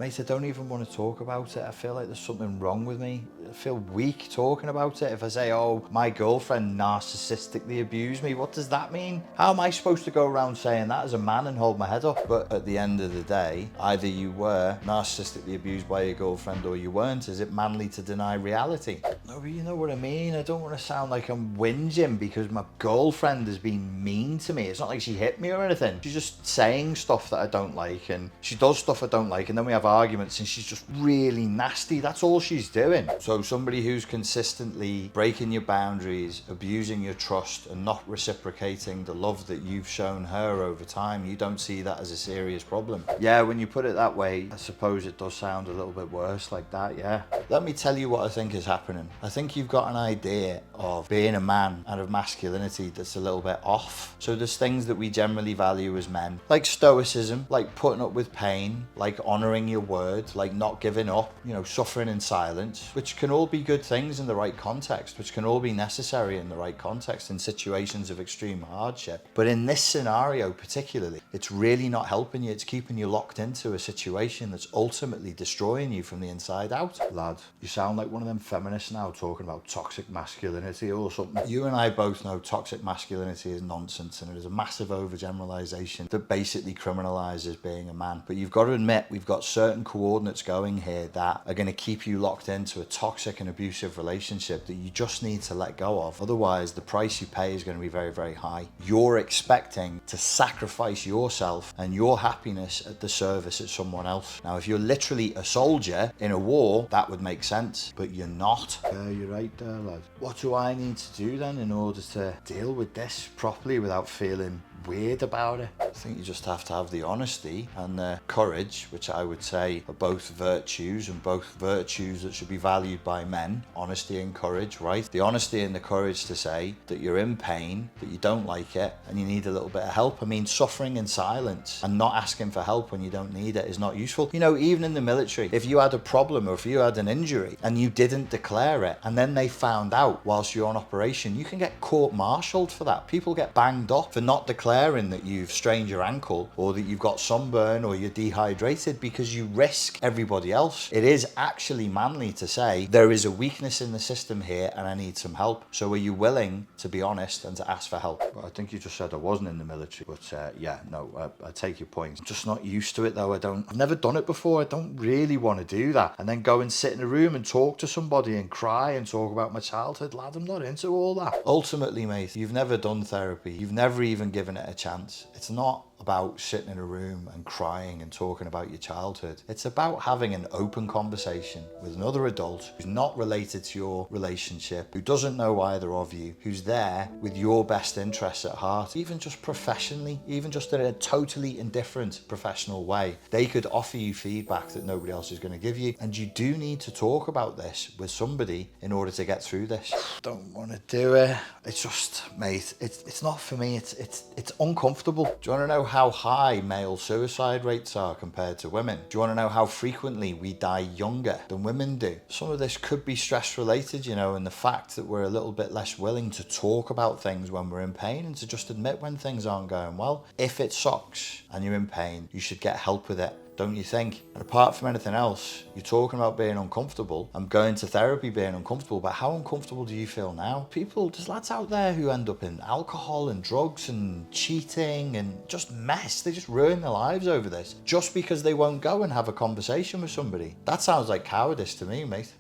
Mate, I don't even want to talk about it. I feel like there's something wrong with me. I feel weak talking about it. If I say, oh, my girlfriend narcissistically abused me, what does that mean? How am I supposed to go around saying that as a man and hold my head up? But at the end of the day, either you were narcissistically abused by your girlfriend or you weren't. Is it manly to deny reality? No, but you know what I mean? I don't want to sound like I'm whinging because my girlfriend has been mean to me. It's not like she hit me or anything. She's just saying stuff that I don't like, and she does stuff I don't like, and then we have arguments and she's just really nasty. That's all she's doing. So somebody who's consistently breaking your boundaries, abusing your trust, and not reciprocating the love that you've shown her over time, you don't see that as a serious problem. Yeah, when you put it that way, I suppose it does sound a little bit worse like that, yeah. Let me tell you what I think is happening. I think you've got an idea of being a man and of masculinity that's a little bit off. So there's things that we generally value as men, like stoicism, like putting up with pain, like honoring your word, like not giving up, you know, suffering in silence, which can all be good things in the right context, which can all be necessary in the right context in situations of extreme hardship. But in this scenario particularly, it's really not helping you. It's keeping you locked into a situation that's ultimately destroying you from the inside out. Lad, you sound like one of them feminists now talking about toxic masculinity or something. You and I both know toxic masculinity is nonsense, and it is a massive overgeneralization that basically criminalizes being a man. But you've got to admit, we've got certain coordinates going here that are going to keep you locked into a toxic and abusive relationship that you just need to let go of. Otherwise, the price you pay is going to be very, very high. You're expecting to sacrifice yourself and your happiness at the service of someone else. Now, if you're literally a soldier in a war, that would make sense, but you're not. Yeah, you're right there, lad. What do I need to do then in order to deal with this properly without feeling weird about it? I think you just have to have the honesty and the courage, which I would say are both virtues, and both virtues that should be valued by men. Honesty and courage, right? The honesty and the courage to say that you're in pain, that you don't like it, and you need a little bit of help. I mean, suffering in silence and not asking for help when you don't need it is not useful. You know, even in the military, if you had a problem or if you had an injury and you didn't declare it, and then they found out whilst you're on operation, you can get court-martialed for that. People get banged up for not declaring that you've strained your ankle or that you've got sunburn or you're dehydrated because you risk everybody else. It is actually manly to say there is a weakness in the system here and I need some help. So are you willing to be honest and to ask for help? Well, I think you just said I wasn't in the military, but yeah, no, I take your point. I'm just not used to it though. I've never done it before. I don't really want to do that and then go and sit in a room and talk to somebody and cry and talk about my childhood. Lad, I'm not into all that. Ultimately, mate, you've never done therapy. You've never even given it a chance. It's not about sitting in a room and crying and talking about your childhood. It's about having an open conversation with another adult who's not related to your relationship, who doesn't know either of you, who's there with your best interests at heart, even just professionally, even just in a totally indifferent professional way. They could offer you feedback that nobody else is going to give you, and you do need to talk about this with somebody in order to get through this. Don't want to do it. It's just, mate, it's not for me. It's uncomfortable. Do you want to know how high male suicide rates are compared to women? Do you want to know how frequently we die younger than women do? Some of this could be stress related, you know, and the fact that we're a little bit less willing to talk about things when we're in pain and to just admit when things aren't going well. If it sucks and you're in pain, you should get help with it, don't you think? And apart from anything else, you're talking about being uncomfortable. I'm going to therapy being uncomfortable, but how uncomfortable do you feel now? There's lads out there who end up in alcohol and drugs and cheating and just mess. They just ruin their lives over this just because they won't go and have a conversation with somebody. That sounds like cowardice to me, mate.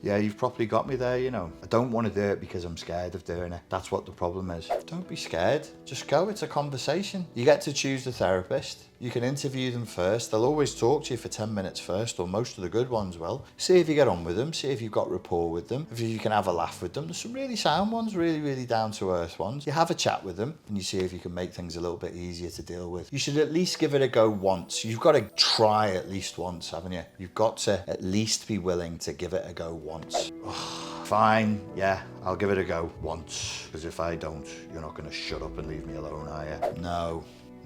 Yeah, you've probably got me there, you know. I don't want to do it because I'm scared of doing it. That's what the problem is. Don't be scared. Just go. It's a conversation. You get to choose the therapist. You can interview them first. They'll always talk to you for 10 minutes first, or most of the good ones will. See if you get on with them. See if you've got rapport with them. If you can have a laugh with them. There's some really sound ones, really, really down-to-earth ones. You have a chat with them and you see if you can make things a little bit easier to deal with. You should at least give it a go once. You've got to try at least once, haven't you? You've got to at least be willing to give it a go once. Fine, yeah, I'll give it a go once. Because if I don't, you're not going to shut up and leave me alone, are you?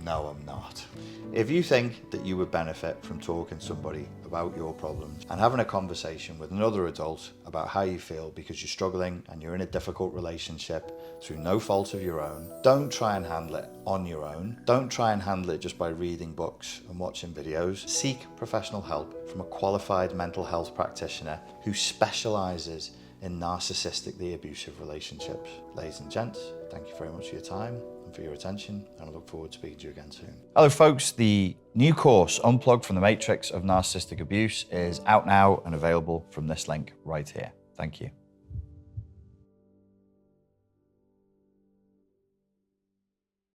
No, I'm not. If you think that you would benefit from talking to somebody about your problems and having a conversation with another adult about how you feel because you're struggling and you're in a difficult relationship through no fault of your own, don't try and handle it on your own. Don't try and handle it just by reading books and watching videos. Seek professional help from a qualified mental health practitioner who specialises in narcissistically abusive relationships. Ladies and gents, thank you very much for your time and for your attention, and I look forward to speaking to you again soon. Hello folks, the new course, Unplugged from the Matrix of Narcissistic Abuse, is out now and available from this link right here. Thank you.